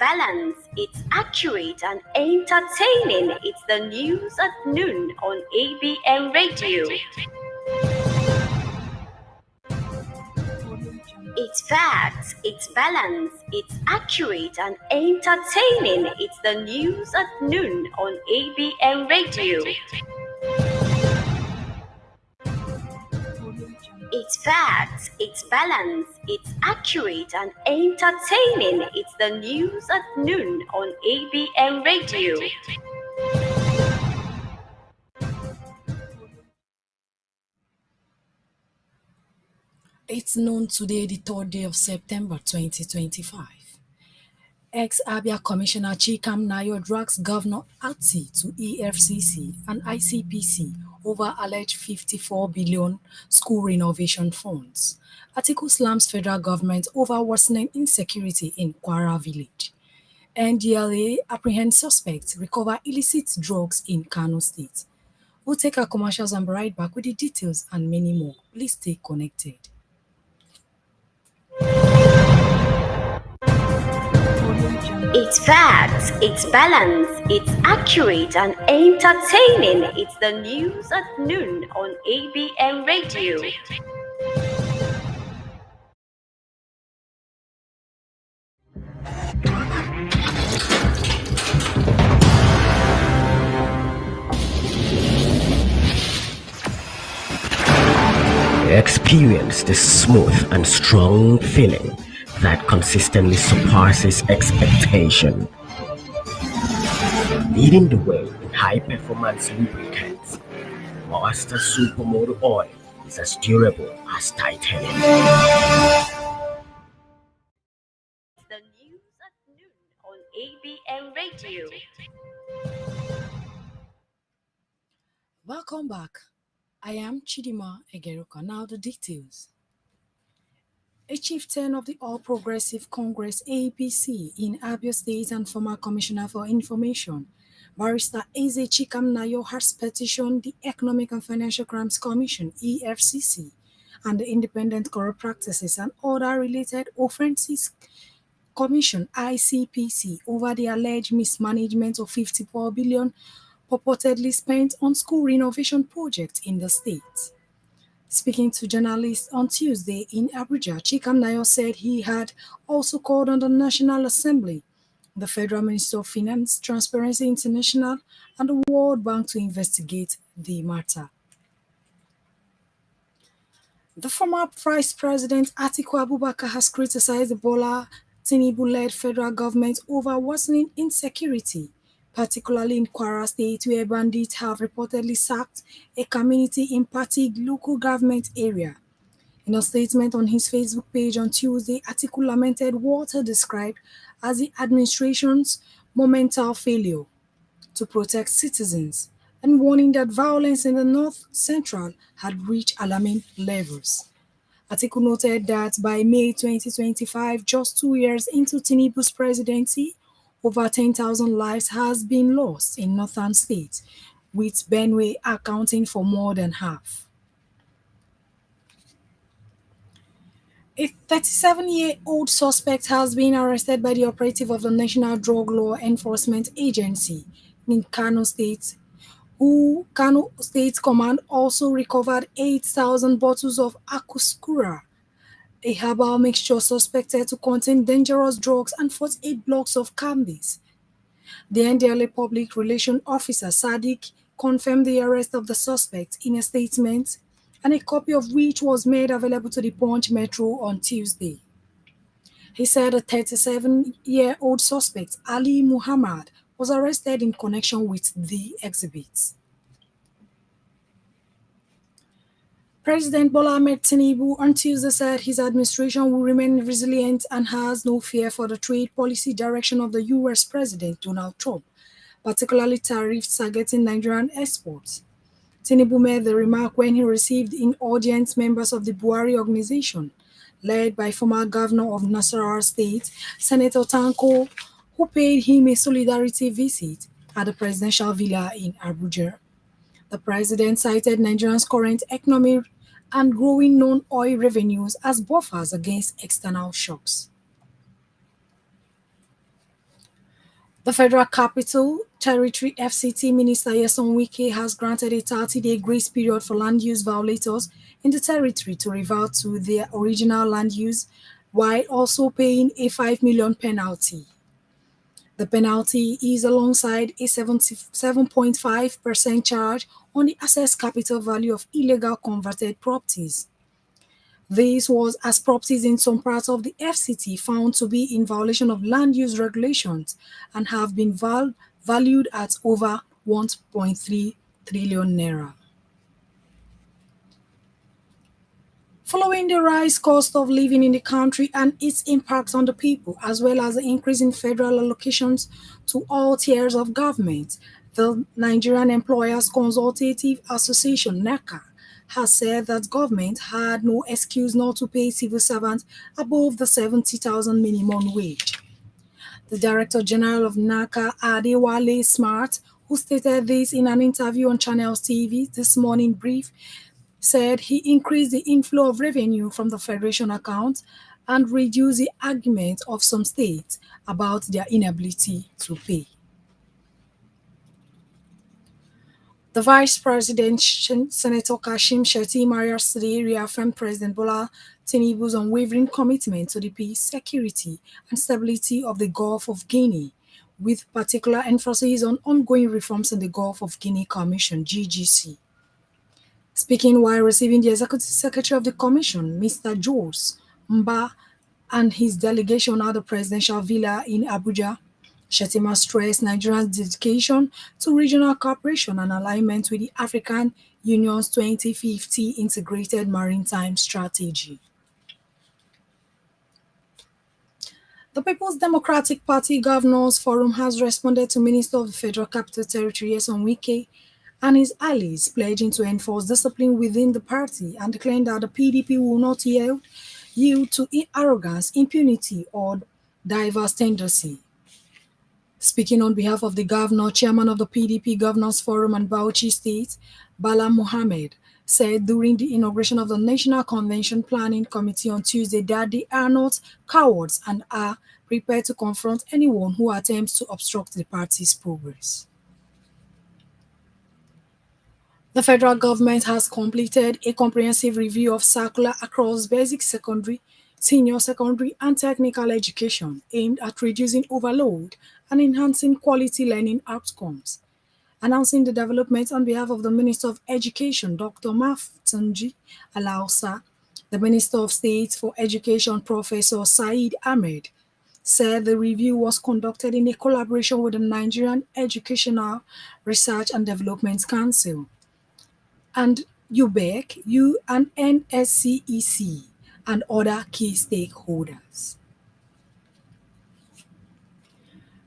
balanced, it's accurate and entertaining. It's the news at noon on ABM Radio. It's facts, it's balanced, it's accurate and entertaining. It's the news at noon on ABM Radio. It's facts, it's balanced, it's accurate and entertaining. It's the news at noon on ABM Radio. It's noon today, the 3rd day of September 2025. Ex-Abia Commissioner Chikam Nayo drags Governor Ati to EFCC and ICPC over alleged 54 billion school renovation funds. Atiku slams federal government over worsening insecurity in Kwara village. NDLA apprehends suspects, recover illicit drugs in Kano State. We'll take our commercials and be right back with the details and many more. Please stay connected. It's facts, it's balanced, it's accurate and entertaining. It's the news at noon on ABM Radio. Experience the smooth and strong feeling that consistently surpasses expectation. Leading the way in high-performance lubricants, Master Supermoto Oil is as durable as titanium. The news at noon on ABM Radio. Welcome back. I am Chidima Egeruka. Now the details. A chieftain of the All Progressive Congress APC in Abia State and former Commissioner for Information, Barrister Eze Chikam Nayo, has petitioned the Economic and Financial Crimes Commission EFCC and the Independent Corrupt Practices and Other Related Offences Commission ICPC over the alleged mismanagement of 54 billion purportedly spent on school renovation projects in the state. Speaking to journalists on Tuesday in Abuja, Chikam Nayo said he had also called on the National Assembly, the Federal Ministry of Finance, Transparency International, and the World Bank to investigate the matter. The former Vice President Atiku Abubakar has criticized the Bola Tinubu-led federal government over worsening insecurity, particularly in Kwara State, where bandits have reportedly sacked a community in Patig local government area. In a statement on his Facebook page on Tuesday, Atiku lamented what he described as the administration's monumental failure to protect citizens and warning that violence in the North Central had reached alarming levels. Atiku noted that by May 2025, just 2 years into Tinubu's presidency, over 10,000 lives has been lost in northern states, with Benue accounting for more than half. A 37-year-old suspect has been arrested by the operative of the National Drug Law Enforcement Agency in Kano State, who Kano State Command also recovered 8,000 bottles of Akuskura, a herbal mixture suspected to contain dangerous drugs, and 48 blocks of cannabis. The NDLA Public Relations Officer Sadiq confirmed the arrest of the suspect in a statement, and a copy of which was made available to the Punch Metro on Tuesday. He said a 37-year-old suspect, Ali Muhammad, was arrested in connection with the exhibits. President Bola Ahmed Tinubu on Tuesday said his administration will remain resilient and has no fear for the trade policy direction of the U.S. President Donald Trump, particularly tariffs targeting Nigerian exports. Tinubu made the remark when he received in audience members of the Buhari organization, led by former governor of Nasarawa State, Senator Tanko, who paid him a solidarity visit at the presidential villa in Abuja. The president cited Nigeria's current economy and growing non-oil revenues as buffers against external shocks. The Federal Capital Territory FCT Minister Nyesom Wike has granted a 30-day grace period for land use violators in the territory to revert to their original land use while also paying a 5 million penalty. The penalty is alongside a 77.5% charge on the assessed capital value of illegal converted properties. This was as properties in some parts of the FCT found to be in violation of land use regulations and have been valued at over 1.3 trillion naira. Following the rise cost of living in the country and its impact on the people, as well as the increase in federal allocations to all tiers of government, the Nigerian Employers Consultative Association (NECA) has said that government had no excuse not to pay civil servants above the 70,000 minimum wage. The Director General of NACA, Adewale Smart, who stated this in an interview on Channels TV this morning brief, said he increased the inflow of revenue from the Federation account and reduced the argument of some states about their inability to pay. The Vice President, Senator Kashim Shettima, yesterday reaffirmed President Bola Tinubu's unwavering commitment to the peace, security, and stability of the Gulf of Guinea, with particular emphasis on ongoing reforms in the Gulf of Guinea Commission (GGC). Speaking while receiving the Executive Secretary of the Commission, Mr. Jules Mba, and his delegation at the Presidential Villa in Abuja, Shettima stressed Nigeria's dedication to regional cooperation and alignment with the African Union's 2050 Integrated Maritime Strategy. The People's Democratic Party Governors Forum has responded to Minister of the Federal Capital Territory Nyesom Wike and his allies pledging to enforce discipline within the party and declaring that the PDP will not yield to arrogance, impunity, or diverse tendency. Speaking on behalf of the governor, chairman of the PDP Governors Forum and Bauchi State, Bala Mohammed, said during the inauguration of the National Convention Planning Committee on Tuesday that they are not cowards and are prepared to confront anyone who attempts to obstruct the party's progress. The federal government has completed a comprehensive review of circular across basic secondary, senior secondary, and technical education aimed at reducing overload and enhancing quality learning outcomes. Announcing the development on behalf of the Minister of Education, Dr. Mafunji Alausa, the Minister of State for Education, Professor Said Ahmed, said the review was conducted in a collaboration with the Nigerian Educational Research and Development Council and UBEC, and NSCEC, and other key stakeholders.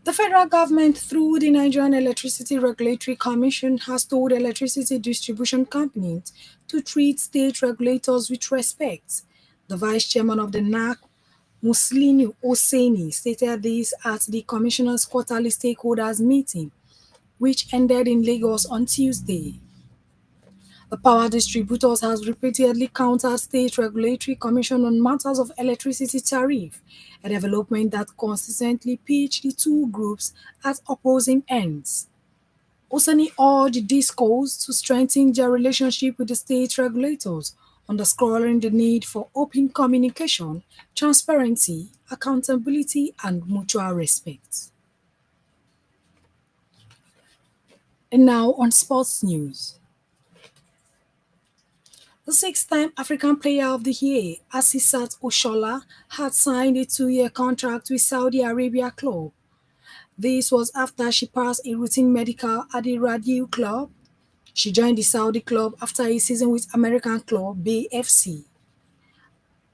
The federal government, through the Nigerian Electricity Regulatory Commission, has told electricity distribution companies to treat state regulators with respect. The vice chairman of the NAC, Muslinu Hosseini, stated this at the commissioner's quarterly stakeholders meeting, which ended in Lagos on Tuesday. The power distributors has repeatedly countered State Regulatory Commission on matters of electricity tariff, a development that consistently pitched the two groups at opposing ends. Hosseini urged DISCOs to strengthen their relationship with the state regulators, underscoring the need for open communication, transparency, accountability, and mutual respect. And now on sports news. The six-time African Player of the Year, Asisat Oshola, had signed a 2-year contract with Saudi Arabia club. This was after she passed a routine medical at the Radiu club. She joined the Saudi club after a season with American club Bay FC.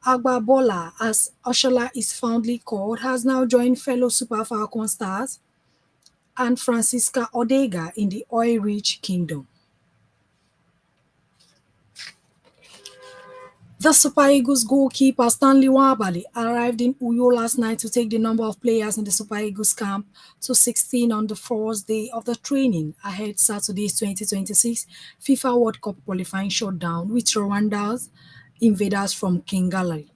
Agba Bola, as Oshola is fondly called, has now joined fellow Super Falcon stars and Francisca Odega in the oil-rich kingdom. The Super Eagles goalkeeper Stanley Nwabali arrived in Uyo last night to take the number of players in the Super Eagles camp to 16 on the first day of the training ahead Saturday's 2026 FIFA World Cup qualifying showdown with Rwanda's invaders from Kigali.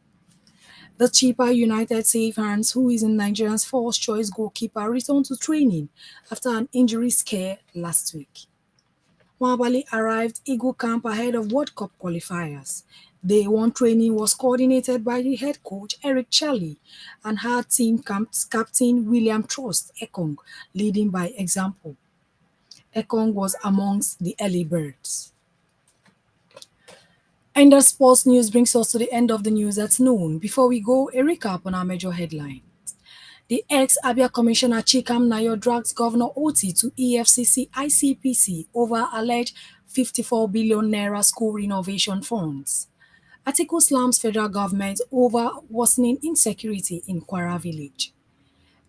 The Chipa United Safe Hands, who is in Nigeria's first-choice goalkeeper, returned to training after an injury scare last week. Nwabali arrived Eagle Camp ahead of World Cup qualifiers. Day 1 training was coordinated by the head coach Eric Charlie and had team captain William Trust Ekong leading by example. Ekong was amongst the early birds. And the sports news brings us to the end of the news at noon. Before we go, a recap on our major headlines. The ex-Abia Commissioner Chikam Nayo drags Governor Oti to EFCC ICPC over alleged 54 billion naira school renovation funds. Atiku slams federal government over worsening insecurity in Kwara village.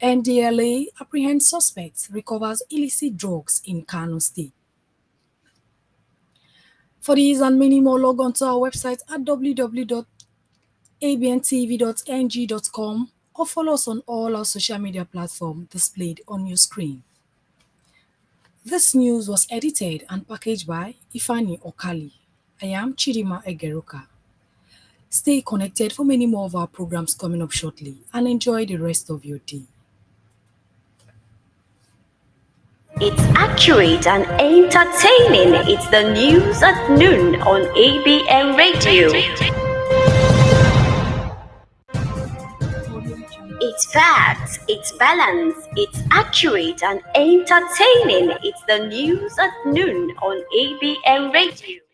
NDLA apprehends suspects, recovers illicit drugs in Kano State. For these and many more, log on to our website at www.abntv.ng.com or follow us on all our social media platforms displayed on your screen. This news was edited and packaged by Ifani Okali. I am Chidima Egeruka. Stay connected for many more of our programs coming up shortly and enjoy the rest of your day. It's accurate and entertaining. It's the news at noon on ABN Radio. It's facts, it's balance, it's accurate and entertaining. It's the news at noon on ABN Radio.